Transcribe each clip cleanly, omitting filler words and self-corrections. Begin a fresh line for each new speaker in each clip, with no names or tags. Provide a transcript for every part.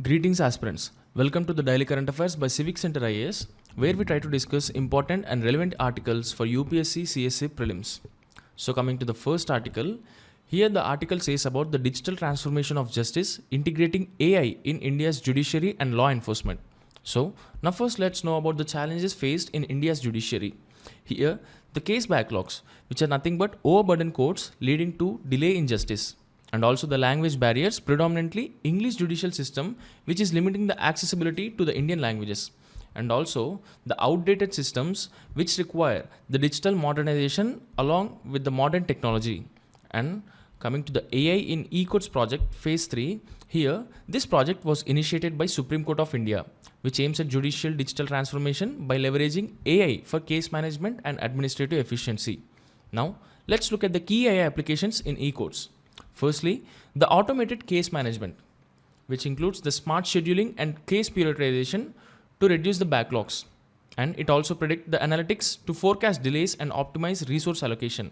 Greetings aspirants. Welcome to the Daily Current Affairs by CivicCentre IAS, where we try to discuss important and relevant articles for UPSC CSE Prelims. So coming to the first article, here the article says about the digital transformation of justice, integrating AI in India's judiciary and law enforcement. So now first let's know about the challenges faced in India's judiciary. Here, the case backlogs, which are nothing but overburdened courts leading to delay in justice. And also the language barriers, predominantly English judicial system, which is limiting the accessibility to the Indian languages. And also the outdated systems which require the digital modernization along with the modern technology. And coming to the AI in e-courts project phase 3, here this project was initiated by Supreme Court of India, which aims at judicial digital transformation by leveraging AI for case management and administrative efficiency. Now let's look at the key AI applications in e-courts. Firstly, the automated case management, which includes the smart scheduling and case prioritization to reduce the backlogs. And it also predicts the analytics to forecast delays and optimize resource allocation.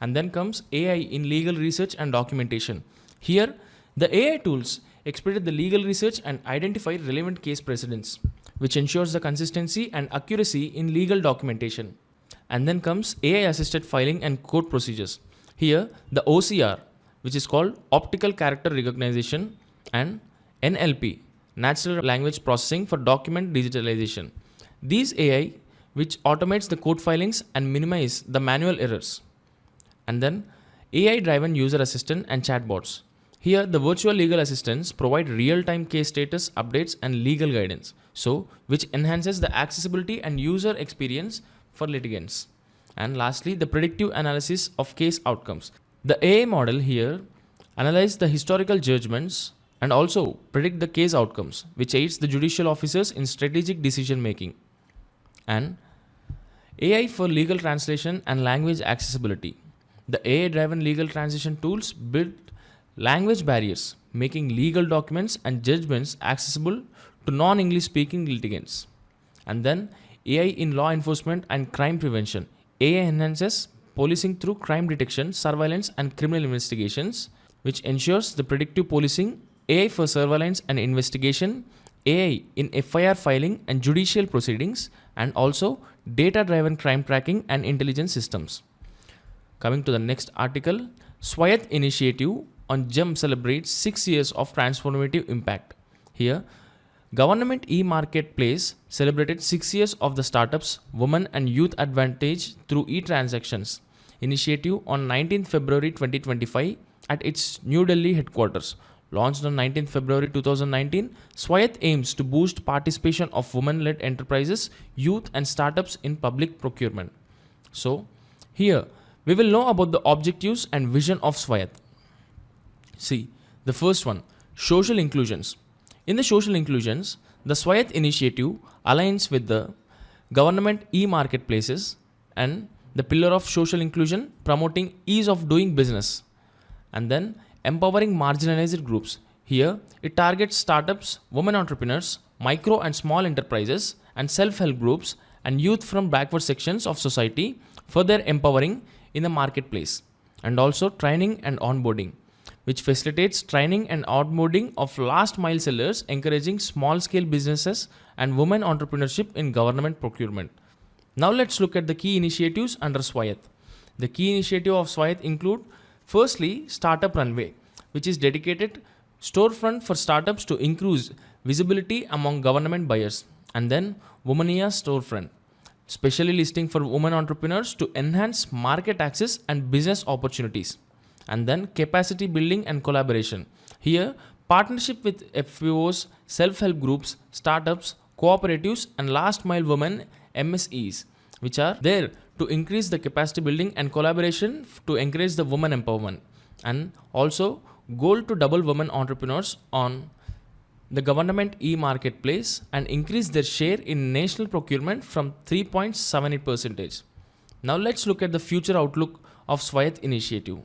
And then comes AI in legal research and documentation. Here, the AI tools expedite the legal research and identify relevant case precedents, which ensures the consistency and accuracy in legal documentation. And then comes AI assisted filing and court procedures. Here, the OCR, which is called optical character recognition, and NLP, natural language processing for document digitalization. These AI which automates the court filings and minimize the manual errors. And then AI driven user assistant and chatbots. Here the virtual legal assistants provide real-time case status updates and legal guidance, so which enhances the accessibility and user experience for litigants. And lastly, the predictive analysis of case outcomes. The AI model here analyzes the historical judgments and also predict the case outcomes, which aids the judicial officers in strategic decision making. And AI for legal translation and language accessibility. The AI-driven legal translation tools build language barriers, making legal documents and judgments accessible to non-English speaking litigants. And then AI in law enforcement and crime prevention. AI enhances policing through crime detection, surveillance, and criminal investigations, which ensures the predictive policing, AI for surveillance and investigation, AI in FIR filing and judicial proceedings, and also data-driven crime tracking and intelligence systems. Coming to the next article, SWAYATT initiative on GEM celebrates 6 years of transformative impact. Here, Government e-marketplace celebrated 6 years of the startups, women and youth advantage through e-transactions initiative on 19th February 2025 at its New Delhi headquarters. Launched on 19th February 2019, SWAYATT aims to boost participation of women-led enterprises, youth and startups in public procurement. So, here we will know about the objectives and vision of SWAYATT. See, the first one, social inclusions. In the social inclusions, the SWAYATT initiative aligns with the government e-marketplaces and the pillar of social inclusion, promoting ease of doing business, and then empowering marginalized groups. Here, it targets startups, women entrepreneurs, micro and small enterprises, and self-help groups and youth from backward sections of society, further empowering in the marketplace, and also training and onboarding, which facilitates training and onboarding of last mile sellers, encouraging small scale businesses and women entrepreneurship in government procurement. Now let's look at the key initiatives under SWAYATT. The key initiative of SWAYATT include, firstly, Startup Runway, which is dedicated storefront for startups to increase visibility among government buyers, and then Womania Storefront, specially listing for women entrepreneurs to enhance market access and business opportunities. And then capacity building and collaboration. Here, partnership with FPOs, self-help groups, startups, cooperatives, and last mile women MSEs, which are there to increase the capacity building and collaboration to encourage the women empowerment. And also goal to double women entrepreneurs on the government e-marketplace and increase their share in national procurement from 3.78%. Now let's look at the future outlook of SWAYATT initiative.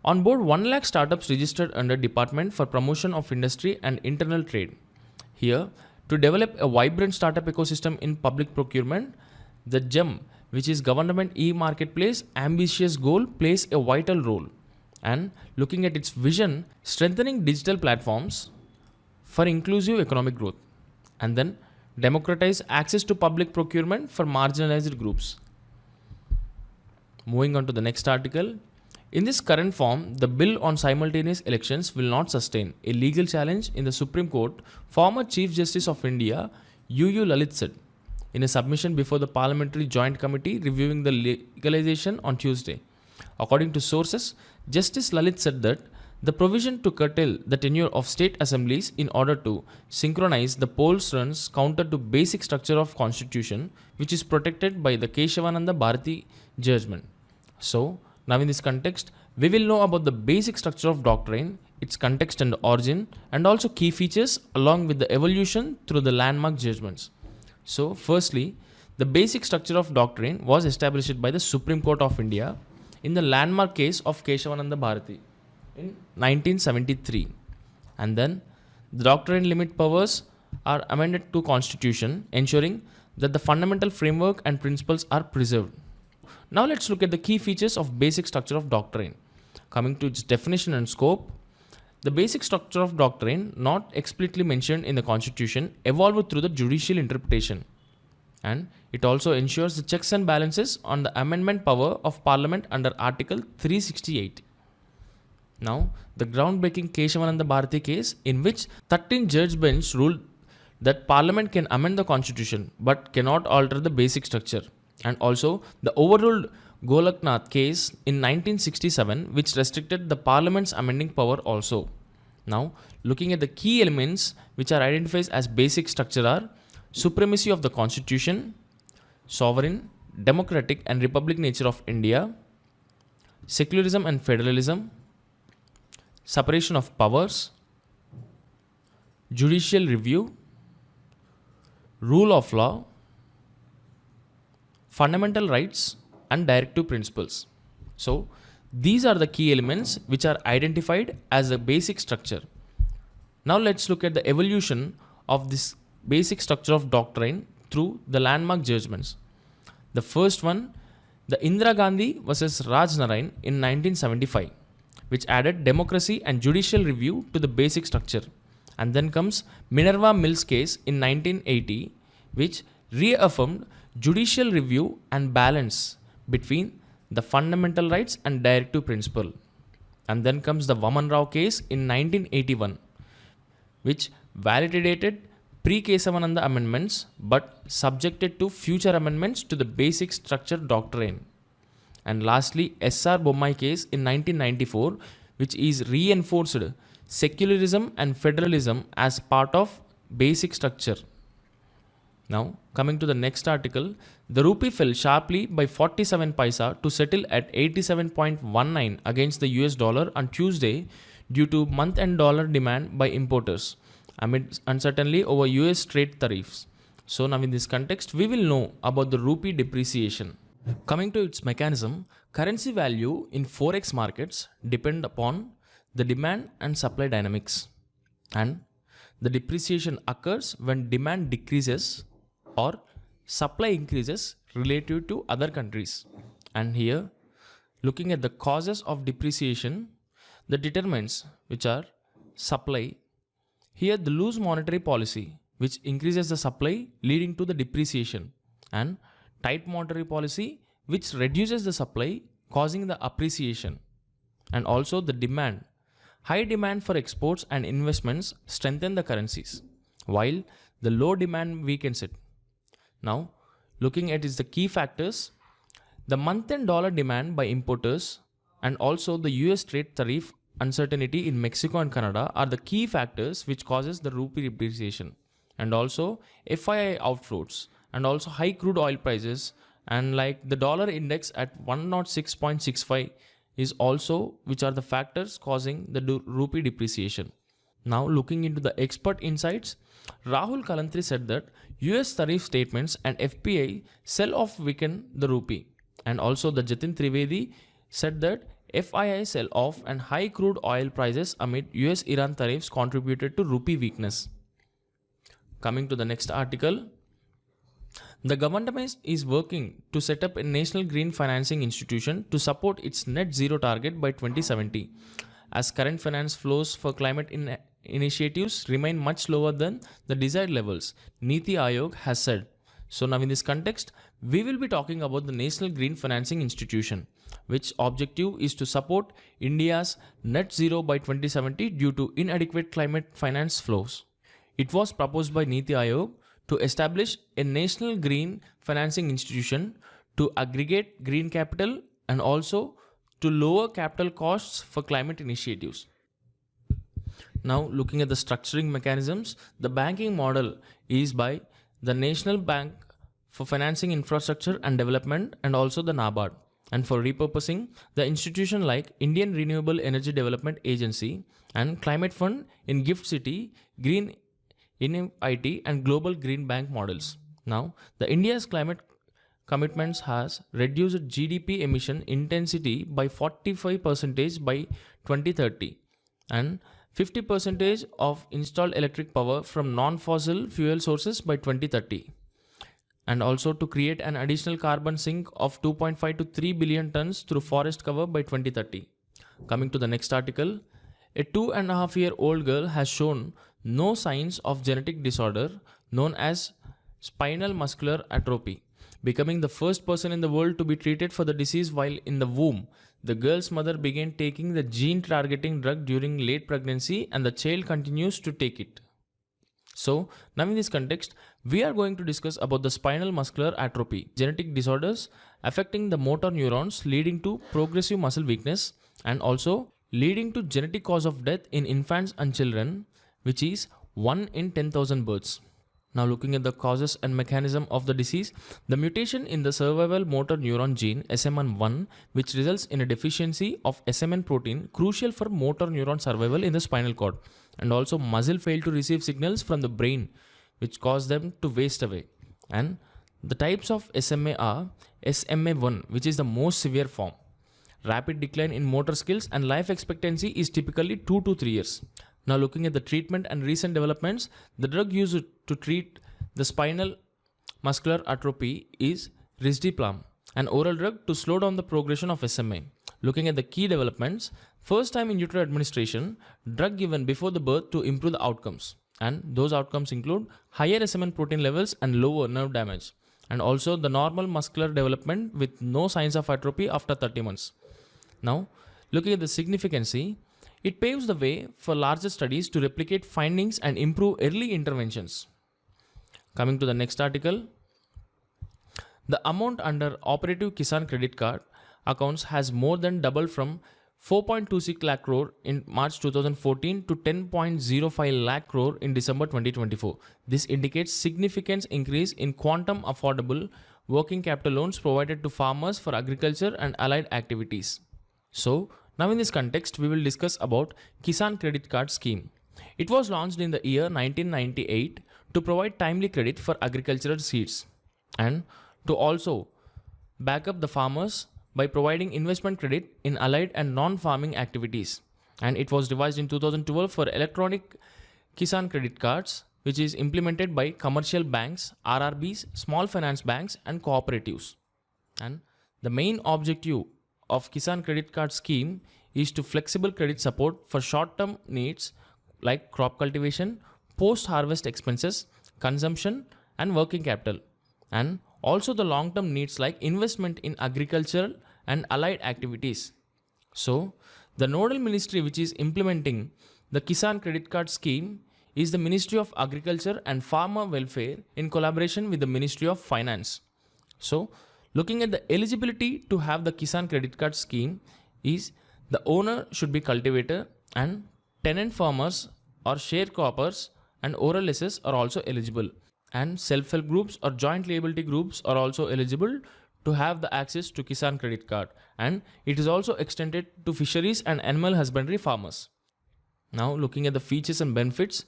On board 1 lakh startups registered under Department for Promotion of Industry and Internal Trade. Here, to develop a vibrant startup ecosystem in public procurement, the GEM, which is Government e-Marketplace, ambitious goal, plays a vital role. And looking at its vision, strengthening digital platforms, for inclusive economic growth, and then democratize access to public procurement for marginalized groups. Moving on to the next article. In this current form, the bill on simultaneous elections will not sustain a legal challenge in the Supreme Court, former Chief Justice of India UU Lalit said in a submission before the Parliamentary Joint Committee reviewing the legalization on Tuesday. According to sources, Justice Lalit said that the provision to curtail the tenure of state assemblies in order to synchronize the polls runs counter to basic structure of constitution, which is protected by the Keshavananda Bharati judgment. So, now in this context, we will know about the basic structure of doctrine, its context and origin, and also key features along with the evolution through the landmark judgments. So, firstly, the basic structure of doctrine was established by the Supreme Court of India in the landmark case of Keshavananda Bharati in 1973. And then, the doctrine limit powers are amended to Constitution, ensuring that the fundamental framework and principles are preserved. Now let's look at the key features of basic structure of doctrine. Coming to its definition and scope, the basic structure of doctrine, not explicitly mentioned in the Constitution, evolved through the judicial interpretation. And it also ensures the checks and balances on the amendment power of Parliament under Article 368. Now, the groundbreaking Keshavananda Bharati case, in which 13 judge bench ruled that Parliament can amend the Constitution but cannot alter the basic structure. And also the overruled Golaknath case in 1967, which restricted the Parliament's amending power also. Now, looking at the key elements which are identified as basic structure are supremacy of the Constitution, sovereign, democratic and republic nature of India, secularism and federalism, separation of powers, judicial review, rule of law, fundamental rights and directive principles. So, these are the key elements which are identified as a basic structure. Now let's look at the evolution of this basic structure of doctrine through the landmark judgments. The first one, the Indira Gandhi versus Raj Narayan in 1975, which added democracy and judicial review to the basic structure. And then comes Minerva Mills case in 1980, which reaffirmed judicial review and balance between the fundamental rights and directive principle. And then comes the Vaman Rao case in 1981, which validated pre-Kesavananda amendments but subjected to future amendments to the basic structure doctrine. And lastly, S.R. Bommai case in 1994, which is reinforced secularism and federalism as part of basic structure. Now, coming to the next article, the rupee fell sharply by 47 paisa to settle at 87.19 against the US dollar on Tuesday due to month-end dollar demand by importers amid uncertainty over US trade tariffs. So now in this context, we will know about the rupee depreciation. Coming to its mechanism, currency value in forex markets depend upon the demand and supply dynamics, and the depreciation occurs when demand decreases or supply increases relative to other countries. And here, looking at the causes of depreciation, the determinants which are supply. Here the loose monetary policy which increases the supply leading to the depreciation, and tight monetary policy which reduces the supply causing the appreciation. And also the demand. High demand for exports and investments strengthen the currencies, while the low demand weakens it. Now, looking at the key factors, the month-end dollar demand by importers and also the US trade tariff uncertainty in Mexico and Canada are the key factors which causes the rupee depreciation, and also FII outflows and also high crude oil prices, and like the dollar index at 106.65 is also which are the factors causing the rupee depreciation. Now looking into the expert insights, Rahul Kalantri said that US tariff statements and FPI sell-off weaken the rupee, and also the Jatin Trivedi said that FII sell-off and high crude oil prices amid US-Iran tariffs contributed to rupee weakness. Coming to the next article, the government is working to set up a national green financing institution to support its net zero target by 2070, as current finance flows for climate initiatives remain much lower than the desired levels, Niti Aayog has said. So now in this context, we will be talking about the National Green Financing Institution, which objective is to support India's net zero by 2070 due to inadequate climate finance flows. It was proposed by Niti Aayog to establish a National Green Financing Institution to aggregate green capital and also to lower capital costs for climate initiatives. Now, looking at the structuring mechanisms, the banking model is by the National Bank for Financing Infrastructure and Development and also the NABARD. And for repurposing, the institution like Indian Renewable Energy Development Agency and Climate Fund in Gift City, Green in IT and Global Green Bank models. Now, the India's climate commitments has reduced GDP emission intensity by 45% by 2030 and 50% of installed electric power from non-fossil fuel sources by 2030, and also to create an additional carbon sink of 2.5 to 3 billion tons through forest cover by 2030. Coming to the next article, a 2.5-year-old girl has shown no signs of genetic disorder known as spinal muscular atrophy, becoming the first person in the world to be treated for the disease while in the womb. The girl's mother began taking the gene-targeting drug during late pregnancy and the child continues to take it. So, now in this context, we are going to discuss about the spinal muscular atrophy, genetic disorders affecting the motor neurons leading to progressive muscle weakness and also leading to genetic cause of death in infants and children, which is 1 in 10,000 births. Now looking at the causes and mechanism of the disease, the mutation in the survival motor neuron gene SMN1, which results in a deficiency of SMN protein crucial for motor neuron survival in the spinal cord, and also muscle fail to receive signals from the brain which cause them to waste away. And the types of SMA are SMA1, which is the most severe form. Rapid decline in motor skills and life expectancy is typically 2 to 3 years. Now looking at the treatment and recent developments, the drug used to treat the spinal muscular atrophy is risdiplam, an oral drug to slow down the progression of SMA. Looking at the key developments, first time in utero administration, drug given before the birth to improve the outcomes. And those outcomes include higher SMN protein levels and lower nerve damage. And also the normal muscular development with no signs of atrophy after 30 months. Now, looking at the significance, it paves the way for larger studies to replicate findings and improve early interventions. Coming to the next article, the amount under operative Kisan credit card accounts has more than doubled from 4.26 lakh crore in March 2014 to 10.05 lakh crore in December 2024. This indicates significant increase in quantum affordable working capital loans provided to farmers for agriculture and allied activities. So, now in this context, we will discuss about Kisan Credit Card Scheme. It was launched in the year 1998 to provide timely credit for agricultural seeds and to also back up the farmers by providing investment credit in allied and non-farming activities. And it was revised in 2012 for electronic Kisan credit cards, which is implemented by commercial banks, RRBs, small finance banks and cooperatives. And the main objective of Kisan credit card scheme is to flexible credit support for short-term needs like crop cultivation, post-harvest expenses, consumption and working capital, and also the long-term needs like investment in agricultural and allied activities. So, the nodal ministry which is implementing the Kisan credit card scheme is the Ministry of Agriculture and Farmer Welfare in collaboration with the Ministry of Finance. So, looking at the eligibility to have the Kisan credit card scheme is the owner should be cultivator and tenant farmers or sharecroppers and oral lessors are also eligible, and self-help groups or joint liability groups are also eligible to have the access to Kisan credit card, and it is also extended to fisheries and animal husbandry farmers. Now looking at the features and benefits,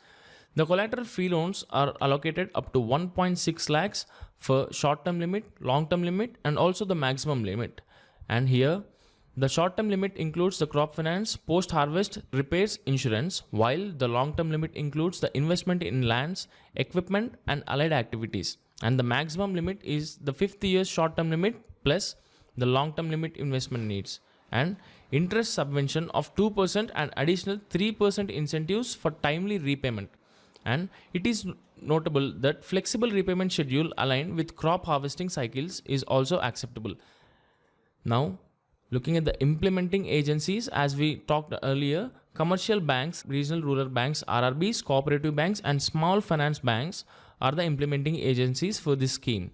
the collateral free loans are allocated up to 1.6 lakhs for short-term limit, long-term limit and also the maximum limit. And here the short-term limit includes the crop finance, post-harvest repairs insurance, while the long-term limit includes the investment in lands, equipment and allied activities. And the maximum limit is the 50 years short-term limit plus the long-term limit investment needs. and interest subvention of 2% and additional 3% incentives for timely repayment. And it is notable that flexible repayment schedule aligned with crop harvesting cycles is also acceptable. Now, looking at the implementing agencies, as we talked earlier, commercial banks, regional rural banks, RRBs, cooperative banks, and small finance banks are the implementing agencies for this scheme.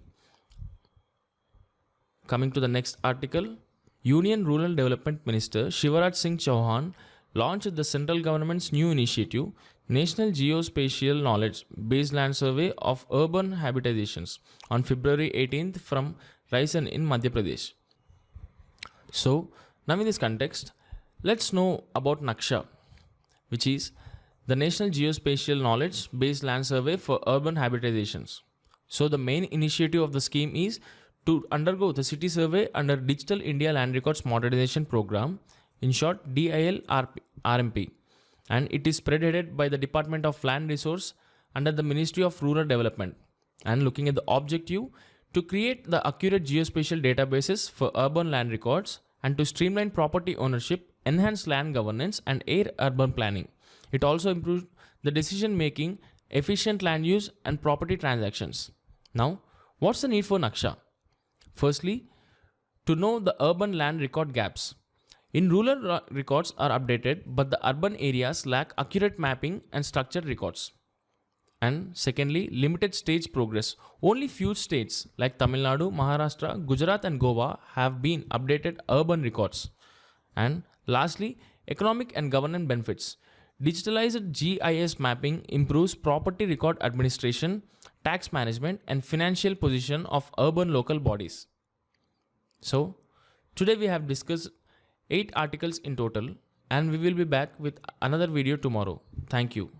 Coming to the next article, Union Rural Development Minister Shivraj Singh Chauhan launched the central government's new initiative, National Geospatial Knowledge Based Land Survey of Urban Habitations, on February 18th from Raisen in Madhya Pradesh. So, now in this context, let's know about NAKSHA, which is the National Geospatial Knowledge Based Land Survey for Urban Habitations. So, the main initiative of the scheme is to undergo the city survey under Digital India Land Records Modernization Program, in short DIL-RMP, and it is spearheaded by the Department of Land Resource under the Ministry of Rural Development. And looking at the objective, to create the accurate geospatial databases for urban land records and to streamline property ownership, enhance land governance, and aid urban planning. It also improves the decision making, efficient land use, and property transactions. Now, what's the need for NAKSHA? Firstly, to know the urban land record gaps. In rural records are updated, but the urban areas lack accurate mapping and structured records. And secondly, limited stage progress. Only few states like Tamil Nadu, Maharashtra, Gujarat, and Goa have been updated urban records. And lastly, economic and governance benefits. Digitalized GIS mapping improves property record administration, tax management, and financial position of urban local bodies. So, today we have discussed 8 articles in total, and we will be back with another video tomorrow. Thank you.